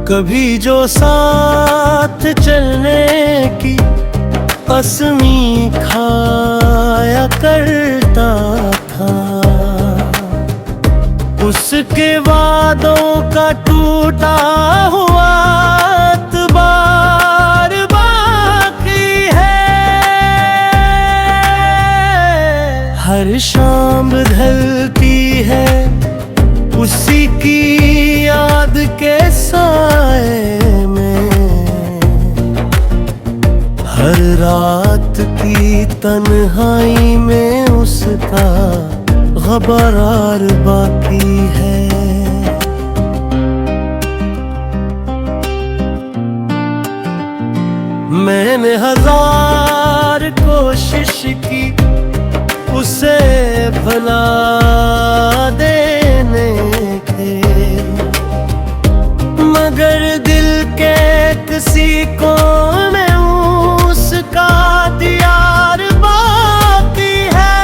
कभी जो साथ चलने की कसमी खाया करता था, उसके वादों का टूटा हुआ एतबार बाकी है। हर शाम ढलती है उसी की याद के साए में, हर रात की तन्हाई में उसका ग़बार बाकी है। मैंने हजार कोशिश की उसे भुला देने के, मगर दिल के किसी कोने में उसका दीदार बाकी है।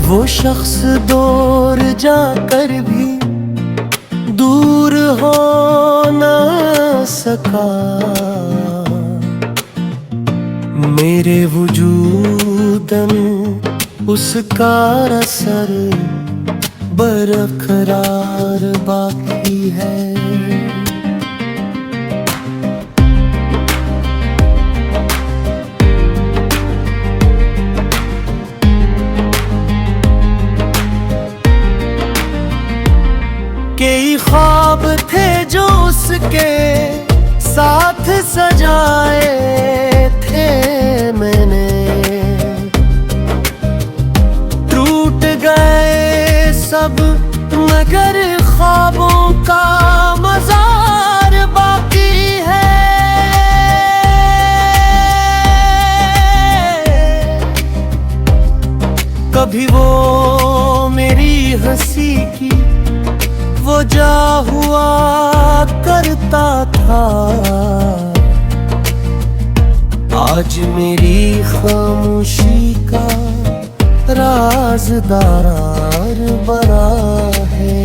वो शख्स दूर जाकर भी दूर हो ना सका, मेरे वजूदन उसका असर बरकरार बाकी है। कई ख्वाब थे जो उसके साथ सजाए थे मैंने, टूट गए सब मगर ख्वाबों का मज़ार बाकी है। कभी वो मेरी हंसी की वजह हुआ करता था, आज मेरी खामोशी का राज़दार बना है।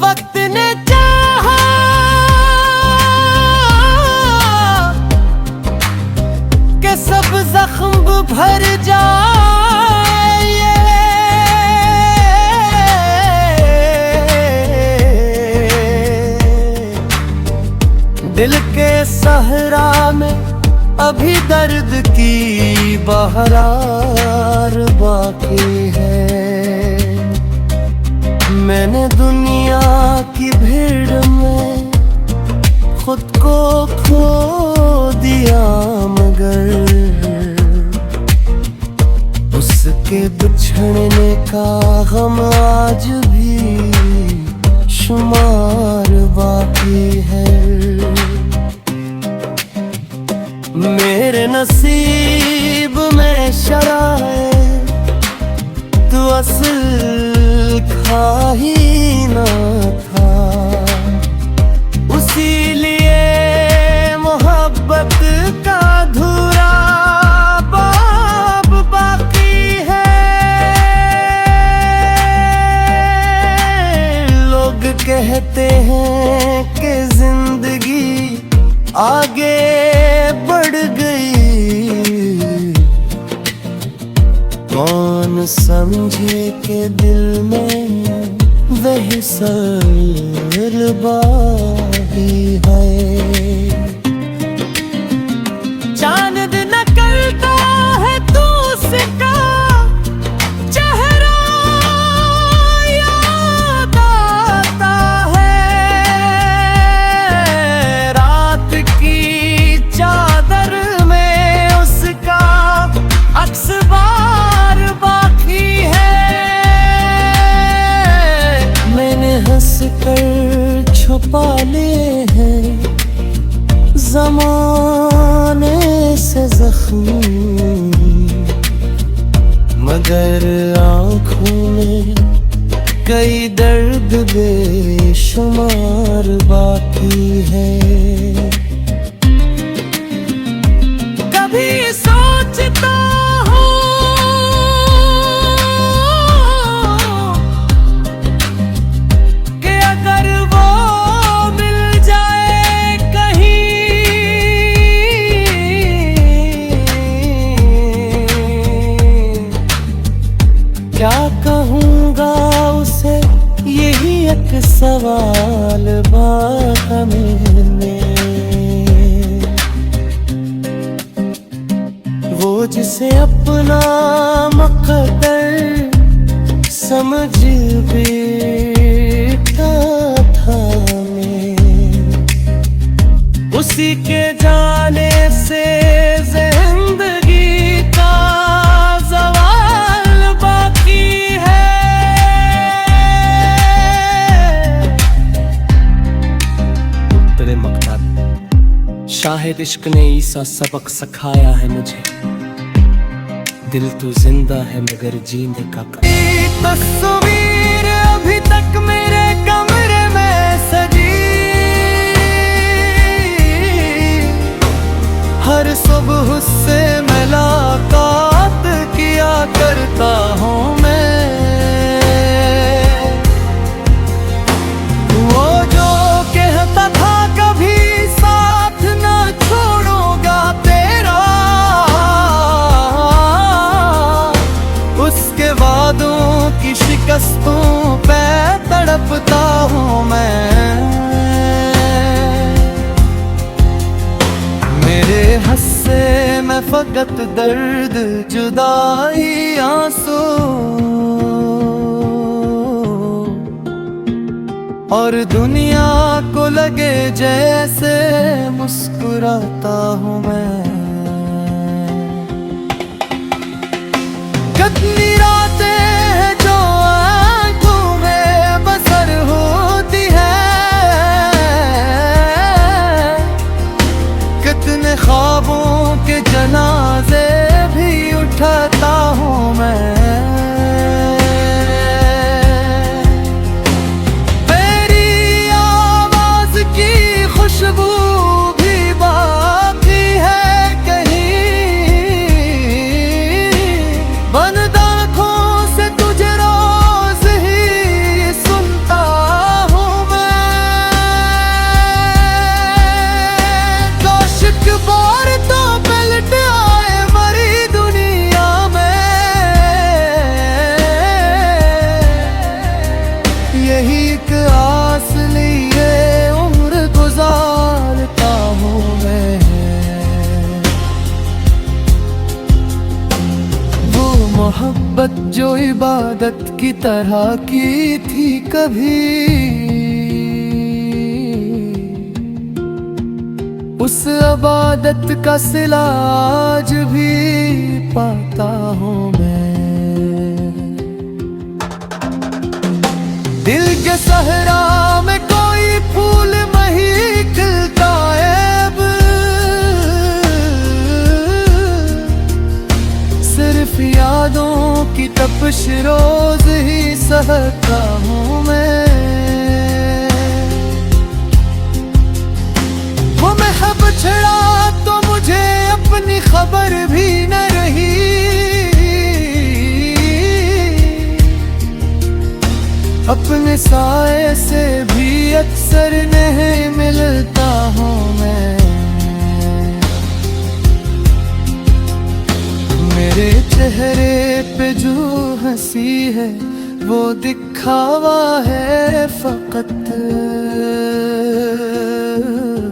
वक्त ने चाहा कि सब जख्म भर जाए, दिल के सहरा में अभी दर्द की बहार बाकी है। मैंने दुनिया की भीड़ में खुद को खो दिया, मगर उसके बिछड़ने का गम आज भी शुमार बाकी है। मेरे नसीब में शराब है तो असल खा ही ना था, उसी लिए मोहब्बत का अधूरा बाब बाकी है। लोग कहते हैं कि जिंदगी आगे बढ़ गई, कौन समझे के दिल में वही सर बाही है। चांद निकलता है तू उसका चेहरा याद आता है, रात की चादर में उसका अक्स बार बाकी है। मैंने हंस कर छुपा लिए हैं ज़माने से ज़ख्म, मगर आँखों में कई दर्द बेशुमार बाकी है। कभी सोचता हूँ जिसे अपना मकदर समझ बैठा था मैं, उसी के जाने से जिंदगी का सवाल बाकी है। तेरे मकसद शाहिद इश्क ने ईसा सबक सिखाया है मुझे, दिल तो जिंदा है मगर जीने का तस्वीर अभी तक मेरे कमरे में सजी, हर सुबह से मुलाकात किया करता हूँ मैं। वो जो कहता था कभी साथ ना छोड़ूंगा तेरा, उसके वादों की शिकस्तों पे तड़पता हूँ मैं। मेरे हस्से में फकत दर्द जुदाई आंसू, और दुनिया को लगे जैसे मुस्कुराता हूँ मैं। कितनी रातें हैं जो आँखों में बसर होती है, कितने ख्वाबों के जनाजे भी उठाता हूँ मैं। मेरी आवाज की खुशबू भी बाकी है कहीं, बंद आँखों से तुझे रोज ही सुनता हूँ मैं। काशिक बार तो पलट आए मरी दुनिया में, यही एक आस लिए उम्र गुजारता हूँ मैं। वो मोहब्बत जो इबादत की तरह की थी कभी, उस इबादत का सिला आज भी पाता हूँ मैं। दिल के सहरा में कोई फूल नहीं खिलता ऐब, सिर्फ यादों की तपिश रोज ही सहता हूँ मैं। वो महब छड़ा तो मुझे अपनी खबर भी न रही, अपने साए से भी अक्सर नहीं मिलता हूँ मैं। मेरे चेहरे पे जो हंसी है वो दिखावा है फकत,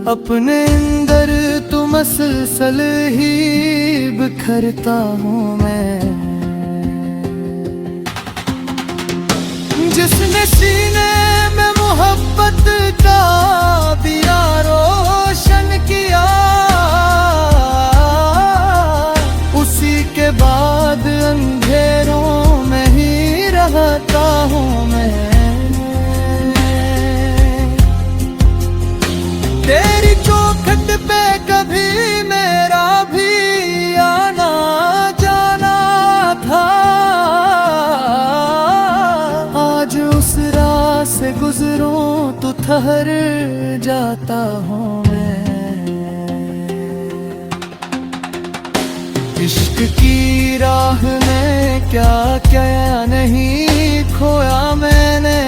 अपने अंदर तो मसलसल ही बिखरता हूँ मैं। जिसने सीने में मोहब्बत का दिया रोशन किया, उसी के बाद अंधेरों में ही रहता हूँ मैं। तेरी चौखट पे कभी मेरा भी आना जाना था, आज उस राह से गुजरूं तो ठहर जाता हूँ मैं। इश्क की राह में क्या क्या नहीं खोया मैंने,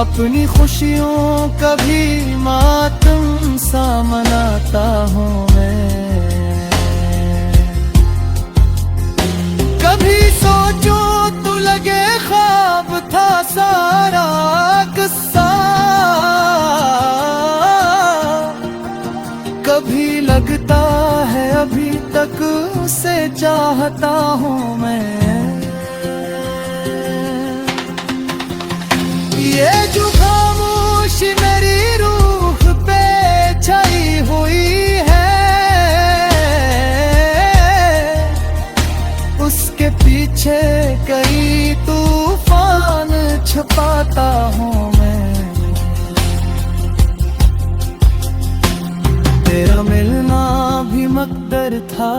अपनी खुशियों का भी मातम सा मनाता हूँ मैं। कभी सोचो तो लगे ख्वाब था सारा किस्सा, कभी लगे धड़कता है अभी तक उसे चाहता हूँ मैं। ये जो खामोशी मेरी रूह पे छाई हुई है, उसके पीछे कई तूफान छुपाता हूँ मैं। तेरा मिलना भी मकदर था,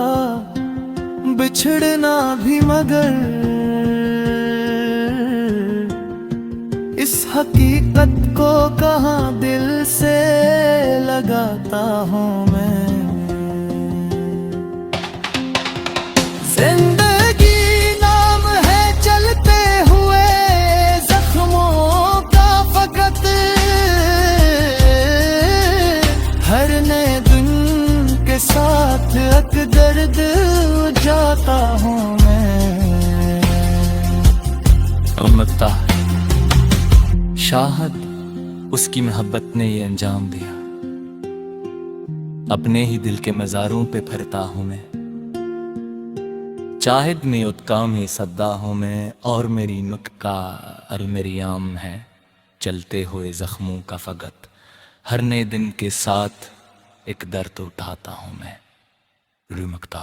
बिछड़ना भी, मगर इस हकीकत को कहाँ दिल से लगाता हूँ मैं। जिंदगी नाम है चलते हुए जख्मों का फकत, हर नए दिन के साथ एक दर्द जाता हूँ मैं। उम्मता शाहद उसकी मोहब्बत ने ये अंजाम दिया, अपने ही दिल के मज़ारों पे फिरता हूँ मैं। चाहिद में उत्काम ही सद्दा हूँ मैं, और मेरी नुक्का और मेरी आम है चलते हुए जख्मों का फगत, हर नए दिन के साथ एक दर्द उठाता हूँ मैं। रुमकता।